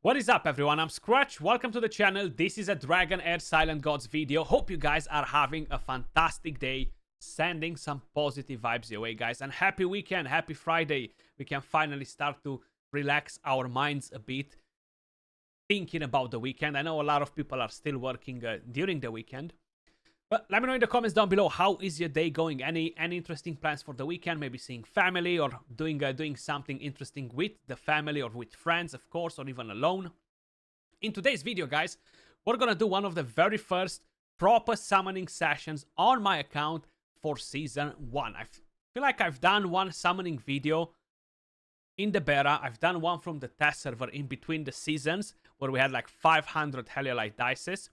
What is up, everyone? I'm Skratch. Welcome to the channel. This is a Dragonheir Silent Gods video. Hope you guys are having a fantastic day. Sending some positive vibes your way, guys. And happy weekend, happy Friday. We can finally start to relax our minds a bit, thinking about the weekend. I know a lot of people are still working during the weekend. But let me know in the comments down below, how is your day going? Any interesting plans for the weekend? Maybe seeing family or doing something interesting with the family or with friends, of course, or even alone. In today's video, guys, we're gonna do one of the very first proper summoning sessions on my account for Season 1. I feel like I've done one summoning video in the beta. I've done one from the test server in between the seasons, where we had like 500 Heliolite dices.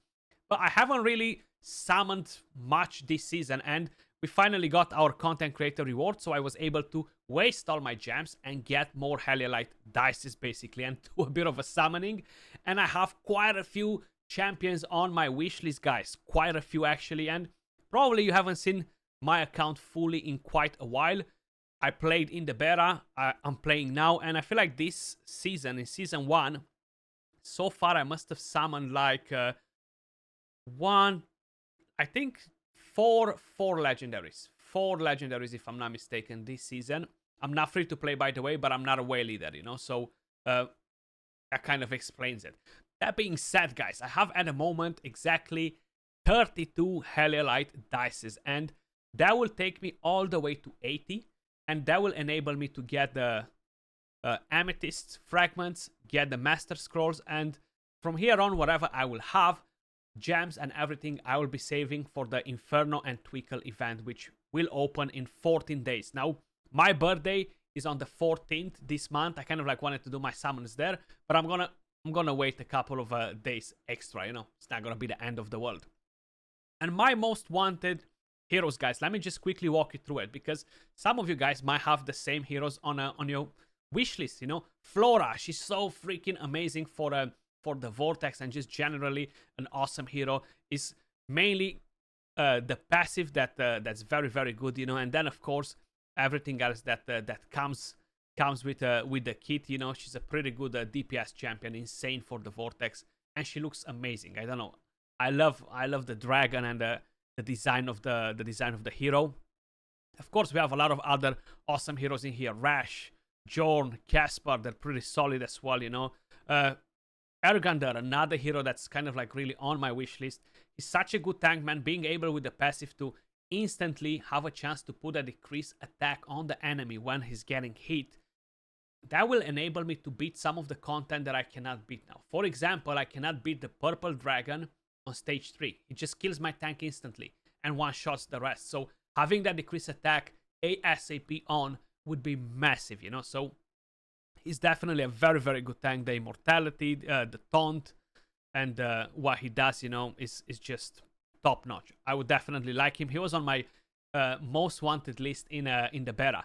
But I haven't really summoned much this season, and we finally got our content creator reward, so I was able to waste all my gems and get more Heliolite dices basically, and do a bit of a summoning. And I have quite a few champions on my wishlist, guys, quite a few actually, and probably you haven't seen my account fully in quite a while. I played in the beta, I'm playing now, and I feel like this season, in Season 1, so far I must have summoned like I think four legendaries. 4 legendaries, if I'm not mistaken, this season. I'm not free to play, by the way, but I'm not a way leader, you know, so that kind of explains it. That being said, guys, I have at the moment exactly 32 Heliolite dices, and that will take me all the way to 80, and that will enable me to get the amethyst fragments, get the master scrolls, and from here on, whatever I will have, gems and everything, I will be saving for the Inferno and Twinkle event, which will open in 14 days. Now, my birthday is on the 14th this month. I kind of like wanted to do my summons there, but I'm gonna wait a couple of days extra, you know. It's not gonna be the end of the world. And my most wanted heroes, guys, let me just quickly walk you through it, because some of you guys might have the same heroes on your wish list, you know. Flora, she's so freaking amazing for the Vortex, and just generally an awesome hero. Is mainly the passive that's very good, you know, and then of course everything else that comes with the kit, you know. She's a pretty good DPS champion, insane for the Vortex, and she looks amazing. I don't know, I love the dragon and the design of the hero. Of course, we have a lot of other awesome heroes in here. Rash, Jorn, Casper, they're pretty solid as well, you know. Ergander, another hero that's kind of like really on my wish list. He's such a good tank, man, being able with the passive to instantly have a chance to put a decreased attack on the enemy when he's getting hit. That will enable me to beat some of the content that I cannot beat now. For example, I cannot beat the purple dragon on stage 3. It just kills my tank instantly and one-shots the rest. So having that decreased attack ASAP on would be massive, you know. So he's definitely a very good tank. The immortality, the taunt, and what he does, you know, is just top notch. I would definitely like him. He was on my most wanted list in the beta.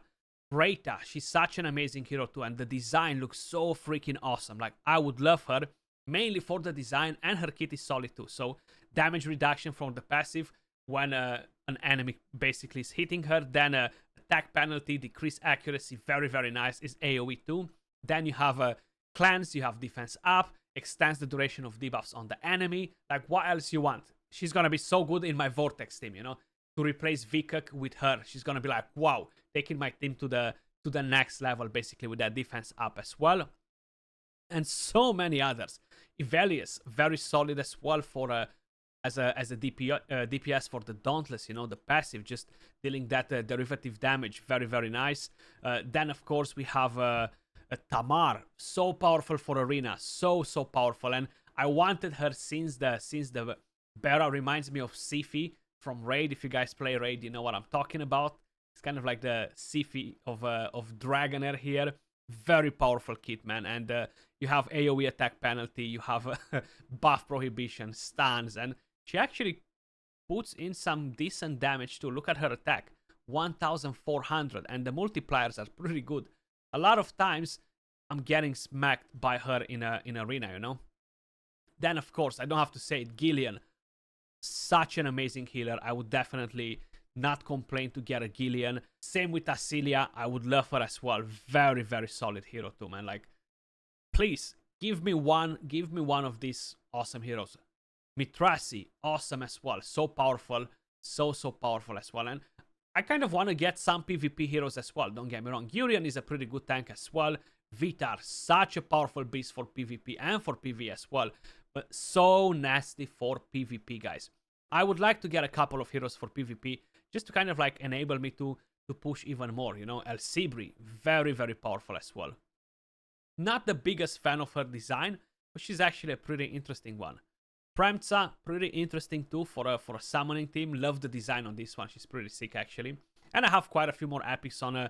Rhaeta, she's such an amazing hero too, and the design looks so freaking awesome. Like, I would love her mainly for the design, and her kit is solid too. So damage reduction from the passive when an enemy basically is hitting her, then attack penalty, decreased accuracy, very nice, is AoE too. Then you have a cleanse, you have defense up, extends the duration of debuffs on the enemy. Like, what else you want? She's gonna be so good in my Vortex team, you know, to replace Vikak with her. She's gonna be like, wow, taking my team to the next level basically with that defense up as well. And so many others. Ivelius, very solid as well for as a DPS for the Dauntless, you know, the passive, just dealing that derivative damage, very nice. Then of course we have a Tamar, so powerful for arena, so powerful, and I wanted her since the beta. Reminds me of Siphi from Raid. If you guys play Raid, you know what I'm talking about. It's kind of like the Siphi of Dragonheir here. Very powerful kit, man, and you have AoE attack penalty, you have buff prohibition, stuns, and she actually puts in some decent damage too. Look at her attack, 1400, and the multipliers are pretty good. A lot of times I'm getting smacked by her in arena, you know. Then of course, I don't have to say it, Gillian, such an amazing healer. I would definitely not complain to get a Gillian. Same with Asilia, I would love her as well. Very solid hero too, man. Like, please Give me one of these awesome heroes. Mithrasi, awesome as well. So powerful. So powerful as well. And I kind of want to get some PvP heroes as well. Don't get me wrong. Urian is a pretty good tank as well. Vitar, such a powerful beast for PvP and for PvE as well. But so nasty for PvP, guys. I would like to get a couple of heroes for PvP just to kind of like enable me to push even more, you know. El Sibri, very powerful as well. Not the biggest fan of her design, but she's actually a pretty interesting one. Premza, pretty interesting too for a summoning team. Love the design on this one. She's pretty sick actually. And I have quite a few more epics on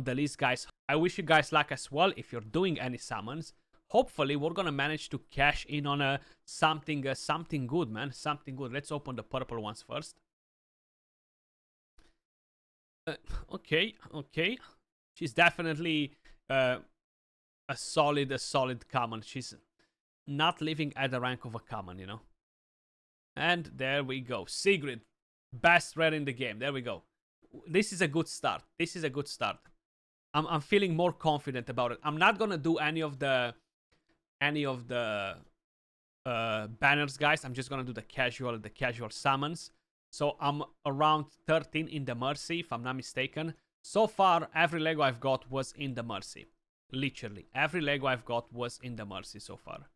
the list, guys. I wish you guys luck as well if you're doing any summons. Hopefully, we're gonna manage to cash in on something good, man. Something good. Let's open the purple ones first. Okay. She's definitely a solid common. She's not living at the rank of a common, you know. And there we go. Sigrid, best rare in the game. There we go. This is a good start. I'm feeling more confident about it. I'm not gonna do any of the banners, guys. I'm just gonna do the casual summons. So I'm around 13 in the Mercy, if I'm not mistaken. So far, every Lego I've got was in the Mercy. Literally, every Lego I've got was in the Mercy so far.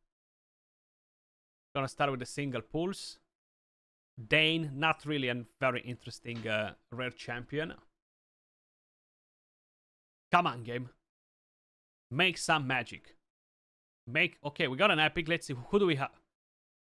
Gonna start with the single pulls. Dane, not really a very interesting rare champion. Come on, game. Make some magic. Okay, we got an epic. Let's see, who do we have?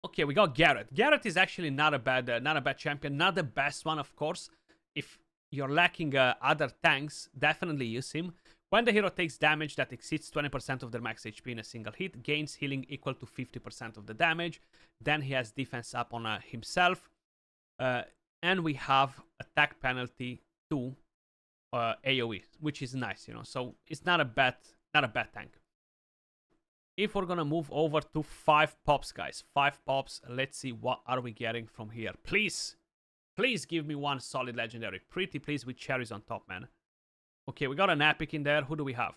Okay, we got Garrett. Garrett is actually not a bad champion. Not the best one, of course. If you're lacking other tanks, definitely use him. When the hero takes damage that exceeds 20% of their max HP in a single hit, gains healing equal to 50% of the damage. Then he has defense up on himself. And we have attack penalty to AoE, which is nice, you know. So it's not a bad tank. If we're gonna move over to 5 pops, guys. 5 pops. Let's see what are we getting from here. Please give me one solid legendary. Pretty please with cherries on top, man. Okay, we got an epic in there. Who do we have?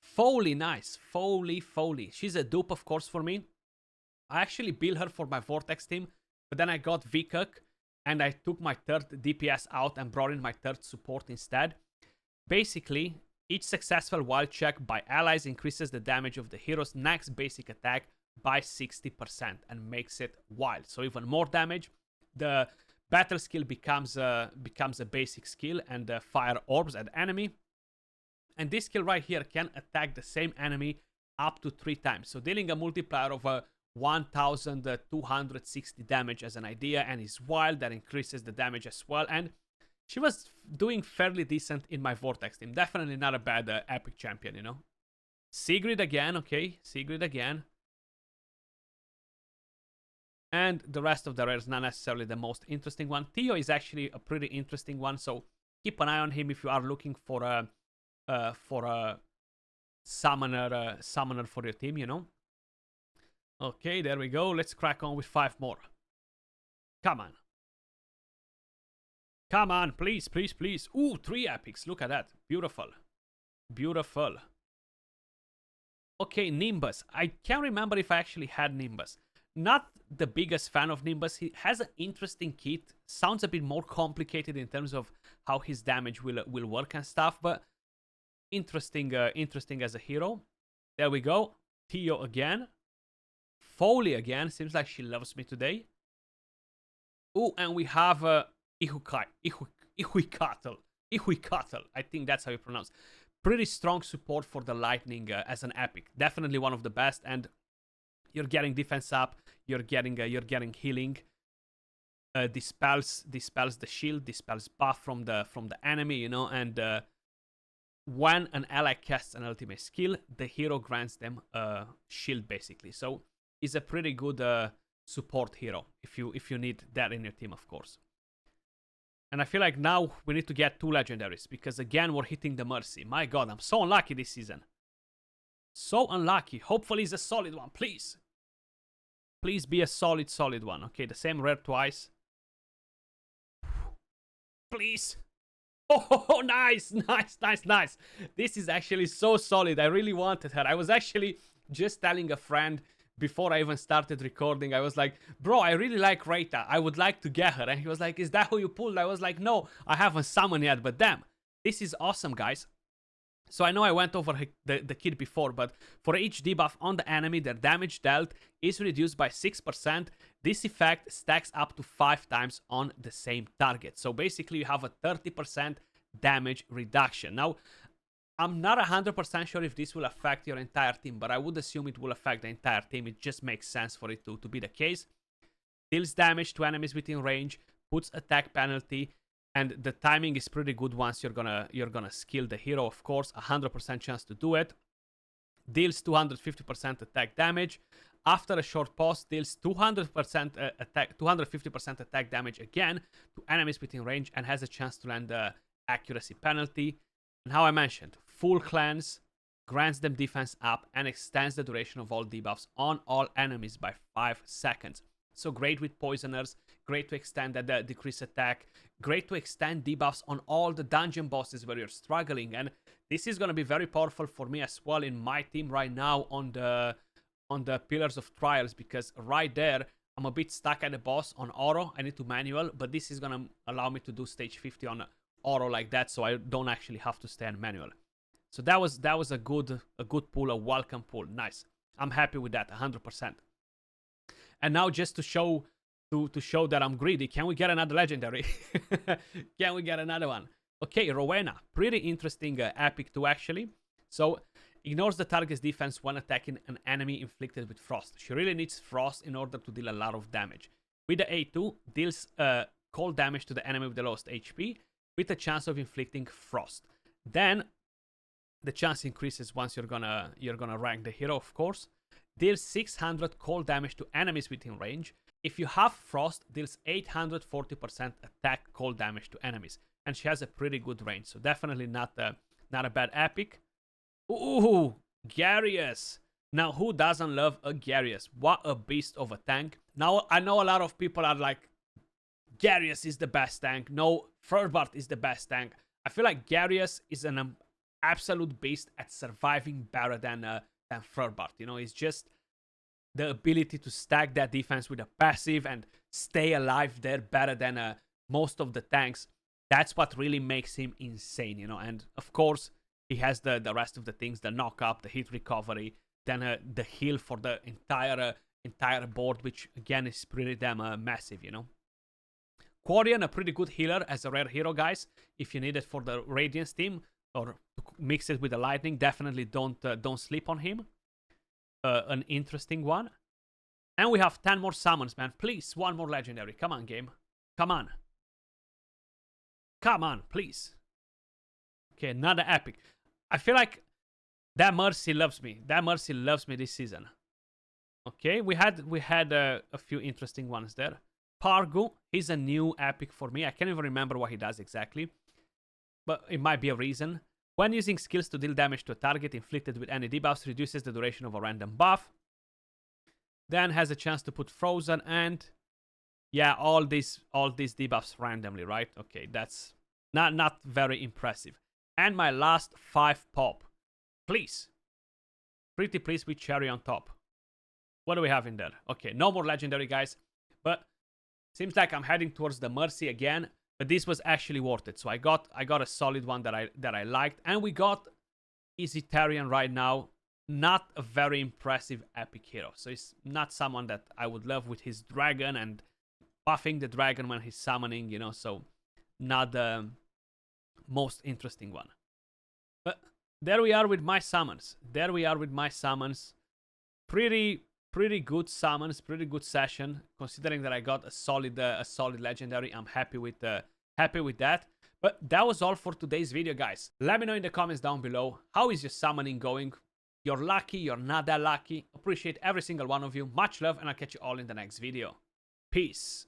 Foley, nice. Foley. She's a dupe, of course, for me. I actually built her for my Vortex team, but then I got Vikuk, and I took my 3rd DPS out and brought in my 3rd support instead. Basically, each successful wild check by allies increases the damage of the hero's next basic attack by 60% and makes it wild. So even more damage. The battle skill becomes a basic skill and fire orbs at enemy. And this skill right here can attack the same enemy up to 3 times. So dealing a multiplier of 1260 damage as an idea, and is wild. That increases the damage as well. And she was doing fairly decent in my Vortex team. Definitely not a bad epic champion, you know. Sigrid again, okay. Sigrid again. And the rest of the rares, not necessarily the most interesting one. Theo is actually a pretty interesting one, so keep an eye on him if you are looking for a summoner for your team, you know. Okay, there we go. Let's crack on with 5 more. Come on. Come on, please. Ooh, 3 epics. Look at that. Beautiful. Okay, Nimbus. I can't remember if I actually had Nimbus. Not the biggest fan of Nimbus. He has an interesting kit. Sounds a bit more complicated in terms of how his damage will work and stuff, but interesting as a hero. There we go. Theo again. Foley again. Seems like she loves me today. Oh, and we have Ihuikatl. I think that's how you pronounce. Pretty strong support for the lightning as an epic. Definitely one of the best. And you're getting defense up. You're getting healing. Dispels the shield. Dispels buff from the enemy. You know, and when an ally casts an ultimate skill, the hero grants them a shield basically. So he's a pretty good support hero if you need that in your team, of course. And I feel like now we need to get 2 legendaries because again we're hitting the Mercy. My god, I'm so unlucky this season. So unlucky. Hopefully it's a solid one, please. Please be a solid one. Okay, the same rare twice. Please. Oh, nice. This is actually so solid. I really wanted her. I was actually just telling a friend before I even started recording, I was like, bro, I really like Rita. I would like to get her. And he was like, is that who you pulled? I was like, no, I haven't summoned yet, but damn, this is awesome, guys. So I know I went over the kit before, but for each debuff on the enemy, their damage dealt is reduced by 6%. This effect stacks up to 5 times on the same target. So basically you have a 30% damage reduction. Now, I'm not 100% sure if this will affect your entire team, but I would assume it will affect the entire team. It just makes sense for it to be the case. Deals damage to enemies within range, puts attack penalty, and the timing is pretty good once you're gonna skill the hero, of course. 100% chance to do it. Deals 250% attack damage. After a short pause, deals 250% attack damage again to enemies within range and has a chance to land the accuracy penalty. And how I mentioned, full cleanse, grants them defense up, and extends the duration of all debuffs on all enemies by 5 seconds. So great with poisoners, great to extend the decrease attack, great to extend debuffs on all the dungeon bosses where you're struggling. And this is going to be very powerful for me as well in my team right now on the Pillars of Trials, because right there, I'm a bit stuck at the boss on auto. I need to manual, but this is going to allow me to do stage 50 on auto like that, so I don't actually have to stay on manual. So that was a good pull, a welcome pull. Nice. I'm happy with that, 100%. And now just to show that I'm greedy, can we get another legendary? Can we get another one? Okay, Rowena, pretty interesting epic too actually. So ignores the target's defense when attacking an enemy inflicted with frost. She really needs frost in order to deal a lot of damage. With the A2, deals cold damage to the enemy with the lowest HP, with a chance of inflicting frost. Then the chance increases once you're gonna rank the hero, of course. Deals 600 cold damage to enemies within range. If you have frost, deals 840% attack cold damage to enemies, and she has a pretty good range, so definitely not a bad epic. Ooh, Garius. Now, who doesn't love a Garius? What a beast of a tank. Now, I know a lot of people are like, Garius is the best tank. No, Ferbart is the best tank. I feel like Garius is an absolute beast at surviving better than Ferbart. You know, it's just the ability to stack that defense with a passive and stay alive there better than most of the tanks. That's what really makes him insane, you know. And of course, he has the rest of the things, the knock up, the hit recovery, then the heal for the entire board, which again is pretty damn massive, you know. Quarian, a pretty good healer as a rare hero, guys. If you need it for the Radiance team or mix it with the Lightning, definitely don't sleep on him. An interesting one. And we have 10 more summons, man. Please, one more legendary. Come on, game. Come on. Come on, please. Okay, another epic. I feel like that Mercy loves me. That Mercy loves me this season. Okay, we had a few interesting ones there. Pargu, he's a new epic for me. I can't even remember what he does exactly, but it might be a reason. When using skills to deal damage to a target inflicted with any debuffs, reduces the duration of a random buff. Then has a chance to put frozen and yeah, all these debuffs randomly, right? Okay, that's not very impressive. And my last 5 pop, please, pretty please with cherry on top. What do we have in there? Okay, no more legendary, guys, but seems like I'm heading towards the Mercy again. But this was actually worth it. So I got a solid one that I liked, and we got Easytarian right now. Not a very impressive epic hero. So it's not someone that I would love with his dragon and buffing the dragon when he's summoning, you know. So not the most interesting one. But there we are with my summons. Pretty good summons, pretty good session. Considering that I got a solid legendary, I'm happy with that. But that was all for today's video, guys. Let me know in the comments down below, how is your summoning going? You're lucky, you're not that lucky. Appreciate every single one of you. Much love, and I'll catch you all in the next video. Peace.